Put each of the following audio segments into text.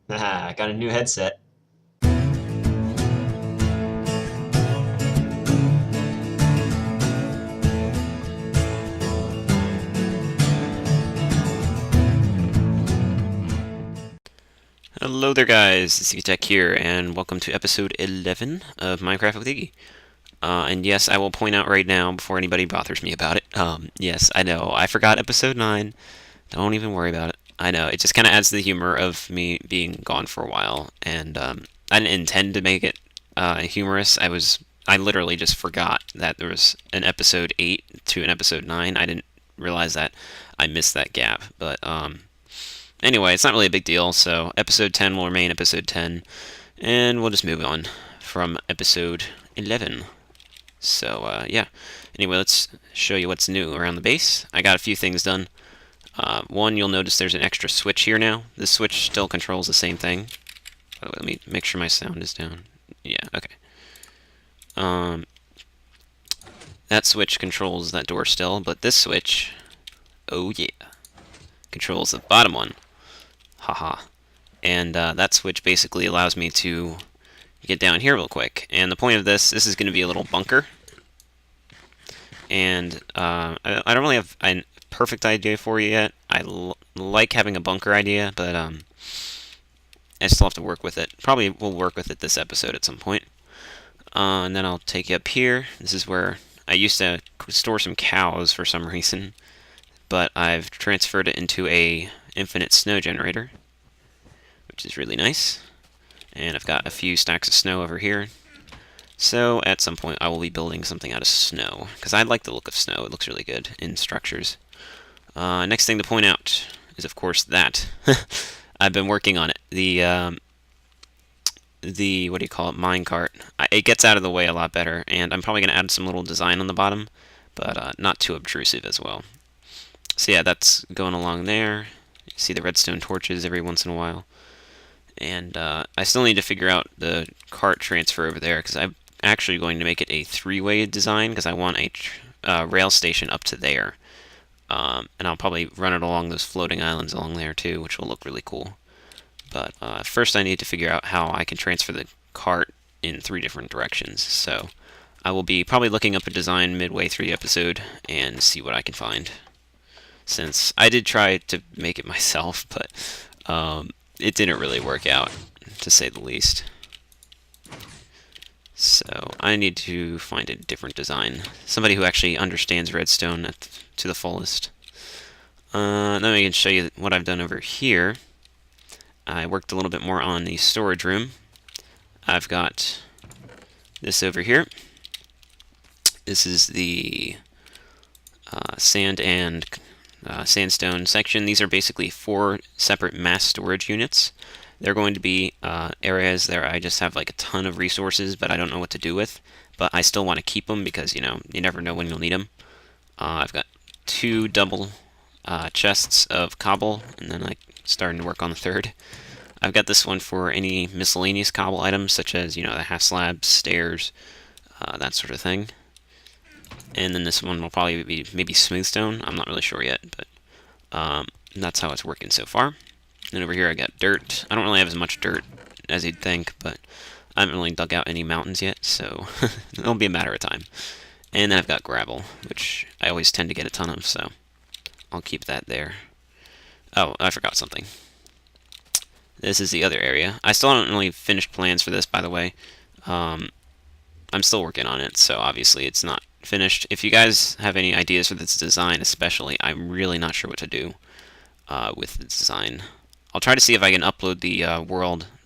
I got a new headset. Hello there guys, it's Iggy here, and welcome to episode 11 of Minecraft with Iggy. And yes, I will point out right now, before anybody bothers me about it, yes, I know, I forgot episode 9, don't even worry about it. I know, it just kind of adds to the humor of me being gone for a while, and I didn't intend to make it humorous. I literally just forgot that there was an episode 8 to an episode 9. I didn't realize that I missed that gap, but anyway, it's not really a big deal, so episode 10 will remain episode 10, and we'll just move on from episode 11. So, yeah. Anyway, let's show you what's new around the base. I got a few things done. One, you'll notice there's an extra switch here now. This switch still controls the same thing. By the way, let me make sure my sound is down. Yeah, okay. Um, that switch controls that door still, but this switch, oh yeah, controls the bottom one. Haha. And that switch basically allows me to get down here real quick. And the point of this is going to be a little bunker. And I don't really have a perfect idea for you yet. I like having a bunker idea, but I still have to work with it. Probably will work with it this episode at some point. And then I'll take you up here. This is where I used to store some cows for some reason, but I've transferred it into a infinite snow generator, which is really nice. And I've got a few stacks of snow over here. So at some point I will be building something out of snow, because I like the look of snow. It looks really good in structures. Next thing to point out is, of course, that. I've been working on it. The what do you call it, minecart. It gets out of the way a lot better, and I'm probably going to add some little design on the bottom, but not too obtrusive as well. So yeah, that's going along there. You see the redstone torches every once in a while. And I still need to figure out the cart transfer over there, because I'm actually going to make it a three-way design, because I want a rail station up to there. And I'll probably run it along those floating islands along there too, which will look really cool. But first I need to figure out how I can transfer the cart in 3 different directions. So I will be probably looking up a design midway through the episode and see what I can find. Since I did try to make it myself, but it didn't really work out, to say the least. So I need to find a different design. Somebody who actually understands redstone to the fullest. Then I can show you what I've done over here. I worked a little bit more on the storage room. I've got this over here. This is the sand and sandstone section. These are basically 4 separate mass storage units. They're going to be areas there I just have like a ton of resources, but I don't know what to do with. But I still want to keep them because, you know, you never know when you'll need them. I've got 2 double chests of cobble, and then I'm starting to work on the 3rd. I've got this one for any miscellaneous cobble items, such as, you know, the half slabs, stairs, that sort of thing. And then this one will probably be maybe smooth stone. I'm not really sure yet, but that's how it's working so far. And over here I got dirt. I don't really have as much dirt as you'd think, but I haven't really dug out any mountains yet, so it'll be a matter of time. And then I've got gravel, which I always tend to get a ton of, so I'll keep that there. Oh, I forgot something. This is the other area. I still haven't really finished plans for this, by the way. I'm still working on it, so obviously it's not finished. If you guys have any ideas for this design especially, I'm really not sure what to do with the design. I'll try to see if I can upload the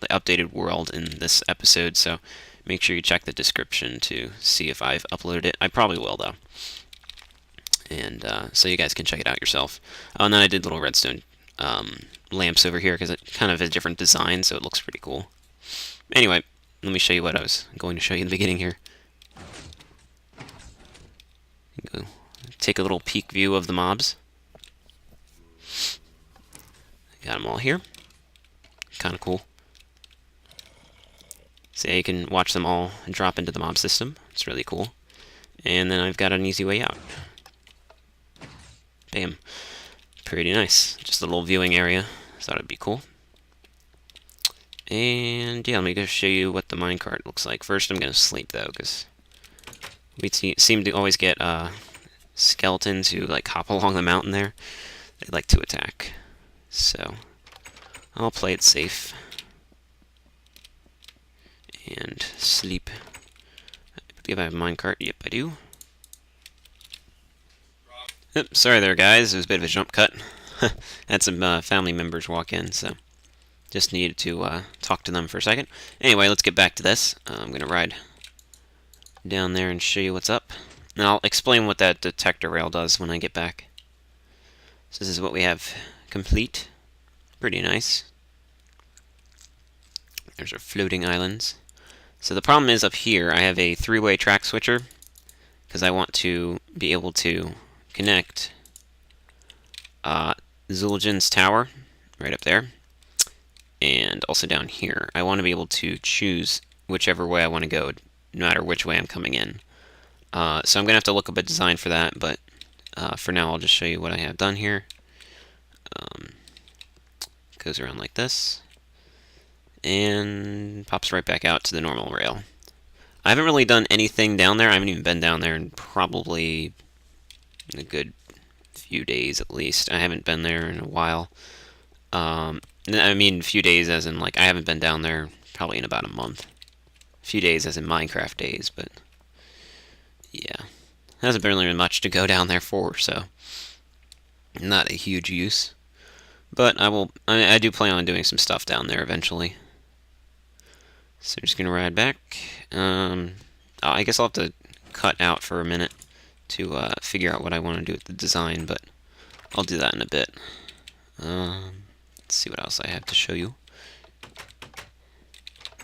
the updated world in this episode, so make sure you check the description to see if I've uploaded it. I probably will, though. And so you guys can check it out yourself. Oh, and then I did little redstone lamps over here because it kind of has a different design, so it looks pretty cool. Anyway, let me show you what I was going to show you in the beginning here. Go take a little peek view of the mobs. Got them all here. Kind of cool. So you can watch them all drop into the mob system. It's really cool. And then I've got an easy way out. Bam. Pretty nice. Just a little viewing area. Thought it'd be cool. And yeah, let me go show you what the minecart looks like. First, I'm going to sleep though, because we seem to always get skeletons who like hop along the mountain there. They like to attack. So I'll play it safe and sleep. Do I have a minecart? Yep, I do. Oops, sorry there, guys. It was a bit of a jump cut. Had some family members walk in, so just needed to talk to them for a second. Anyway, let's get back to this. I'm going to ride down there and show you what's up. And I'll explain what that detector rail does when I get back. So this is what we have complete. Pretty nice. There's our floating islands. So the problem is up here, I have a three-way track switcher because I want to be able to connect Zueljin's tower right up there, and also down here. I want to be able to choose whichever way I want to go, no matter which way I'm coming in. So I'm going to have to look up a design for that, but for now I'll just show you what I have done here. Goes around like this, and pops right back out to the normal rail. I haven't really done anything down there. I haven't even been down there in probably a good few days at least. I haven't been there in a while. I mean, a few days as in, like, I haven't been down there probably in about a month. A few days as in Minecraft days, but yeah. Hasn't been really much to go down there for, so not a huge use. But I do plan on doing some stuff down there eventually. So I'm just going to ride back. I guess I'll have to cut out for a minute to figure out what I want to do with the design, but I'll do that in a bit. Let's see what else I have to show you.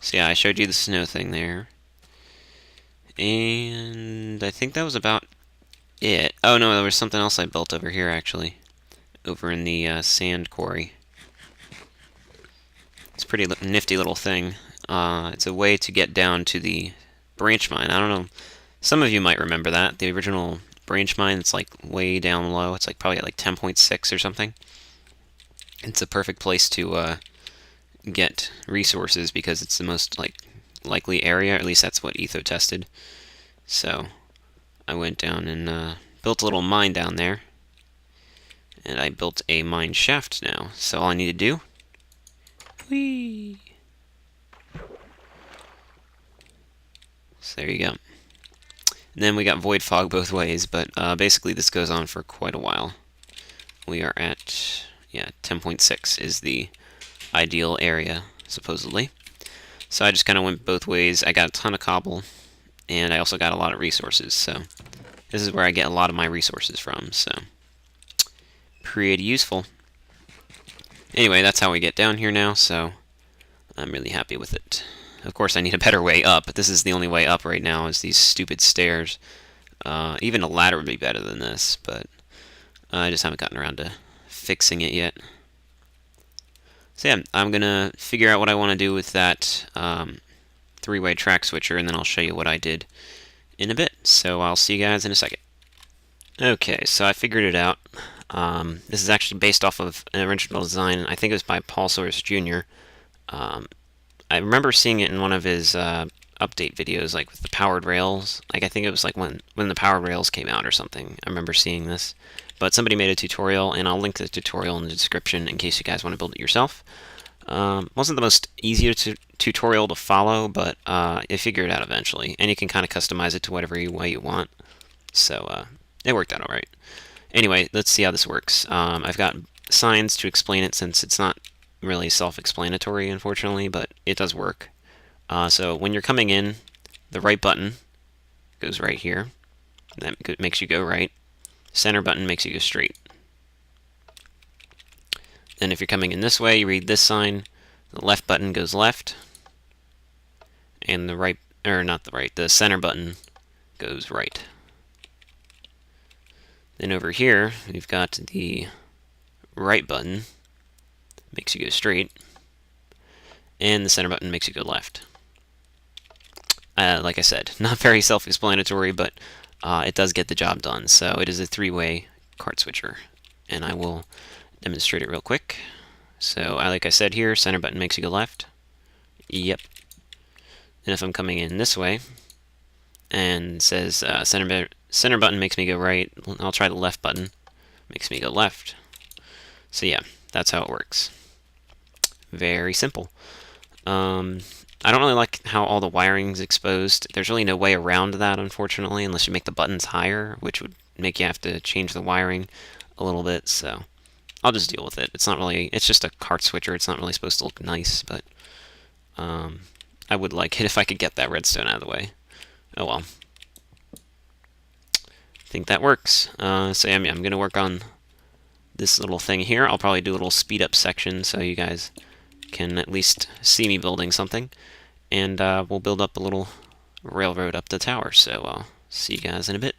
So yeah, I showed you the snow thing there. And I think that was about it. Oh no, there was something else I built over here actually. Over in the sand quarry. It's a pretty nifty little thing. It's a way to get down to the branch mine. I don't know. Some of you might remember that. The original branch mine, it's like way down low. It's like probably at like 10.6 or something. It's a perfect place to get resources because it's the most likely area. At least that's what Etho tested. So I went down and built a little mine down there. And I built a mine shaft now. So all I need to do, whee! So there you go. And then we got void fog both ways, but basically this goes on for quite a while. We are at, yeah, 10.6 is the ideal area, supposedly. So I just kind of went both ways. I got a ton of cobble, and I also got a lot of resources, so this is where I get a lot of my resources from, so pretty useful. Anyway, that's how we get down here now, so I'm really happy with it. Of course, I need a better way up, but this is the only way up right now, is these stupid stairs. Even a ladder would be better than this, but I just haven't gotten around to fixing it yet. So yeah, I'm going to figure out what I want to do with that three-way track switcher, and then I'll show you what I did in a bit. So I'll see you guys in a second. Okay, so I figured it out. This is actually based off of an original design. I think it was by Paulsoarsjr. I remember seeing it in one of his update videos, like with the powered rails. Like I think it was like when the powered rails came out or something. I remember seeing this. But somebody made a tutorial, and I'll link the tutorial in the description in case you guys want to build it yourself. Wasn't the most easier tutorial to follow, but you figure it out eventually, and you can kind of customize it to whatever way you want. So it worked out all right. Anyway, let's see how this works. I've got signs to explain it since it's not really self-explanatory, unfortunately, but it does work. So when you're coming in, the right button goes right here. That makes you go right. Center button makes you go straight. Then if you're coming in this way, you read this sign. The left button goes left. And the right, or not the right, the center button goes right. Then over here, we've got the right button, makes you go straight, and the center button makes you go left. Like I said, not very self-explanatory, but it does get the job done. So it is a three-way cart switcher, and I will demonstrate it real quick. So like I said here, center button makes you go left, Yep. And if I'm coming in this way, and says center button makes me go right, I'll try the left button, makes me go left. So yeah, that's how it works. Very simple. I don't really like how all the wiring's exposed. There's really no way around that, unfortunately, unless you make the buttons higher, which would make you have to change the wiring a little bit, so I'll just deal with it. It's not really, it's just a cart switcher. It's not really supposed to look nice, but I would like it if I could get that redstone out of the way. Oh well. I think that works. So yeah, I'm going to work on this little thing here. I'll probably do a little speed up section so you guys can at least see me building something. And we'll build up a little railroad up the tower. So I'll see you guys in a bit.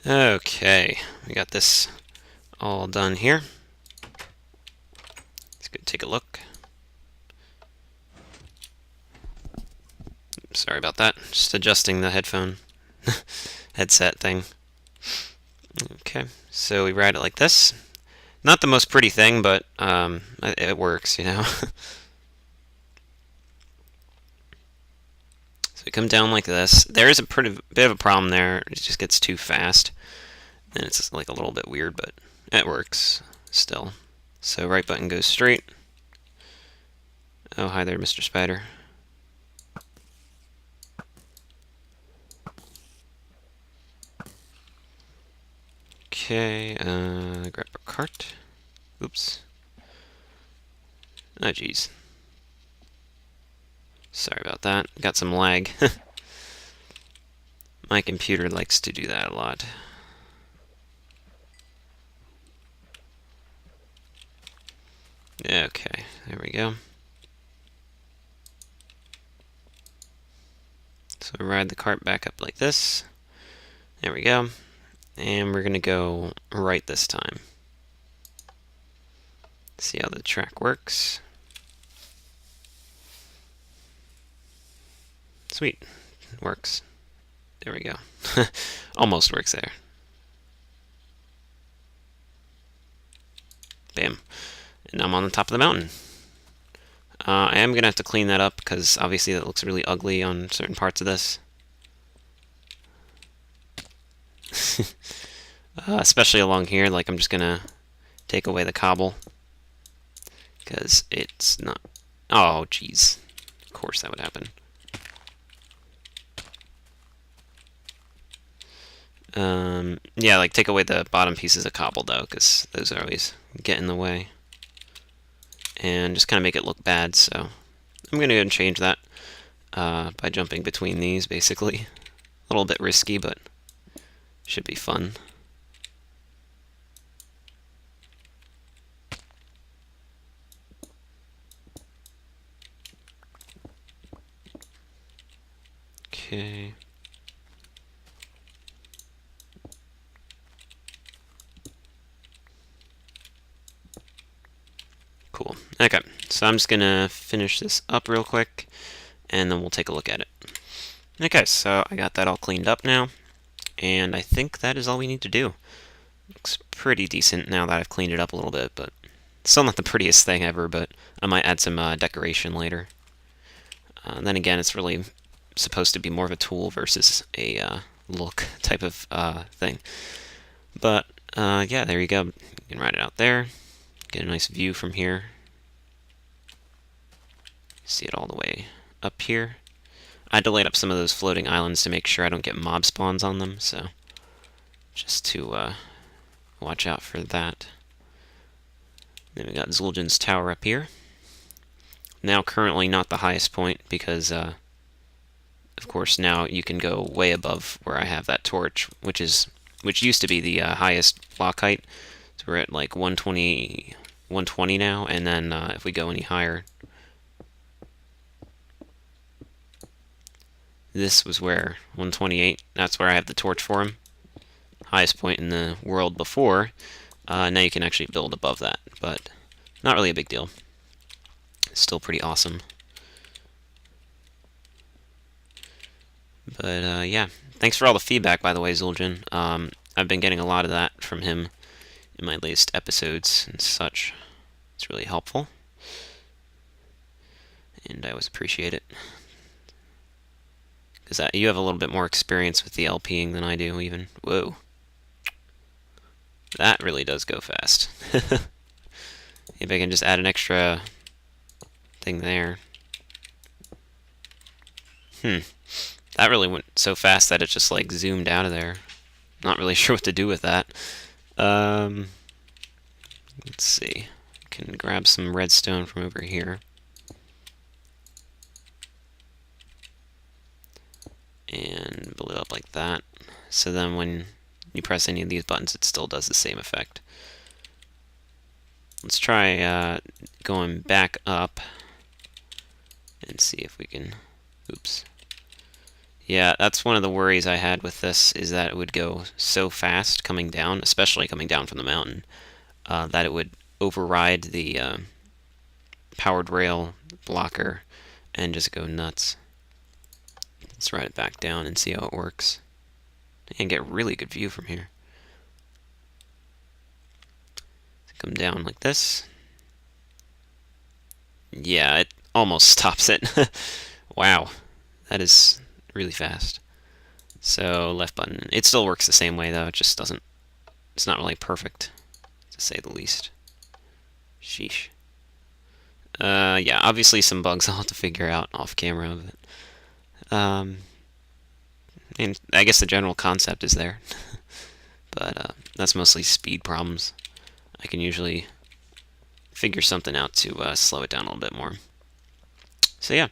Okay, we got this all done here. Let's go take a look. Sorry about that. Just adjusting the headphone headset thing. Okay, so we write it like this. Not the most pretty thing, but it works, you know. we come down like this. There is a pretty bit of a problem there. It just gets too fast. And it's like a little bit weird, but it works still. So right button goes straight. Oh, hi there, Mr. Spider. Okay, grab our cart. Oops. Oh, jeez. Sorry about that. Got some lag. My computer likes to do that a lot. Okay, there we go. So ride the cart back up like this. There we go. And we're going to go right this time. See how the track works. Sweet. Works. There we go. Almost works there. Bam. And I'm on the top of the mountain. I am going to have to clean that up because obviously that looks really ugly on certain parts of this. Especially along here, like I'm just going to take away the cobble because it's not... Oh, jeez. Of course that would happen. Yeah, like take away the bottom pieces of cobble though, because those are always get in the way. And just kind of make it look bad, so I'm going to go and change that by jumping between these, basically. A little bit risky, but should be fun. Okay. Cool. Okay, so I'm just going to finish this up real quick, and then we'll take a look at it. Okay, so I got that all cleaned up now, and I think that is all we need to do. Looks pretty decent now that I've cleaned it up a little bit, but still not the prettiest thing ever, but I might add some decoration later. Then again, it's really supposed to be more of a tool versus a look type of thing. But yeah, there you go. You can write it out there. Get a nice view from here. See it all the way up here. I had to light up some of those floating islands to make sure I don't get mob spawns on them, so just to watch out for that. Then we got Zueljin's tower up here. Now currently not the highest point because of course now you can go way above where I have that torch, which used to be the highest block height. So we're at like 120 now, and then if we go any higher, this was where 128. That's where I have the torch for him. Highest point in the world before. Now you can actually build above that, but not really a big deal. Still pretty awesome. But yeah, thanks for all the feedback, by the way, Zueljin. I've been getting a lot of that from him in my latest episodes and such. It's really helpful, and I always appreciate it. Because you have a little bit more experience with the LPing than I do, even. Whoa. That really does go fast. Maybe I can just add an extra thing there. That really went so fast that it just like zoomed out of there. Not really sure what to do with that. Let's see. Can grab some redstone from over here. And build it up like that. So then when you press any of these buttons, it still does the same effect. Let's try going back up and see if we can... Oops. Yeah, that's one of the worries I had with this, is that it would go so fast coming down, especially coming down from the mountain, that it would override the powered rail blocker and just go nuts. Let's ride it back down and see how it works. And get a really good view from here. Come down like this. Yeah, it almost stops it. Wow, that is really fast. So left button. It still works the same way though. It just doesn't. It's not really perfect, to say the least. Sheesh. Yeah, obviously some bugs I'll have to figure out off camera, but and I guess the general concept is there. But that's mostly speed problems. I can usually figure something out to slow it down a little bit more. So yeah,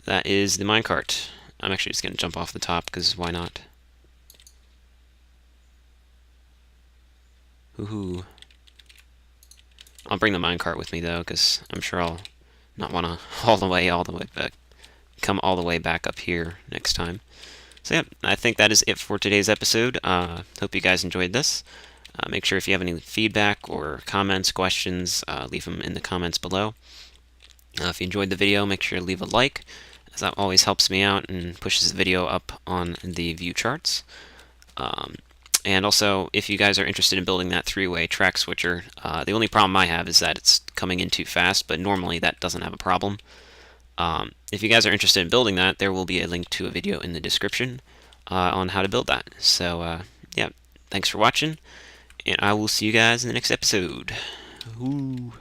that is the minecart. I'm actually just going to jump off the top, because why not? Woohoo. I'll bring the minecart with me, though, because I'm sure I'll not want to all the way back, come all the way back up here next time. So yeah, I think that is it for today's episode. Hope you guys enjoyed this. Make sure if you have any feedback or comments, questions, leave them in the comments below. If you enjoyed the video, make sure to leave a like, as that always helps me out and pushes the video up on the view charts. And also, if you guys are interested in building that three-way track switcher, the only problem I have is that it's coming in too fast, but normally that doesn't have a problem. If you guys are interested in building that, there will be a link to a video in the description on how to build that. So, yeah, thanks for watching, and I will see you guys in the next episode. Ooh.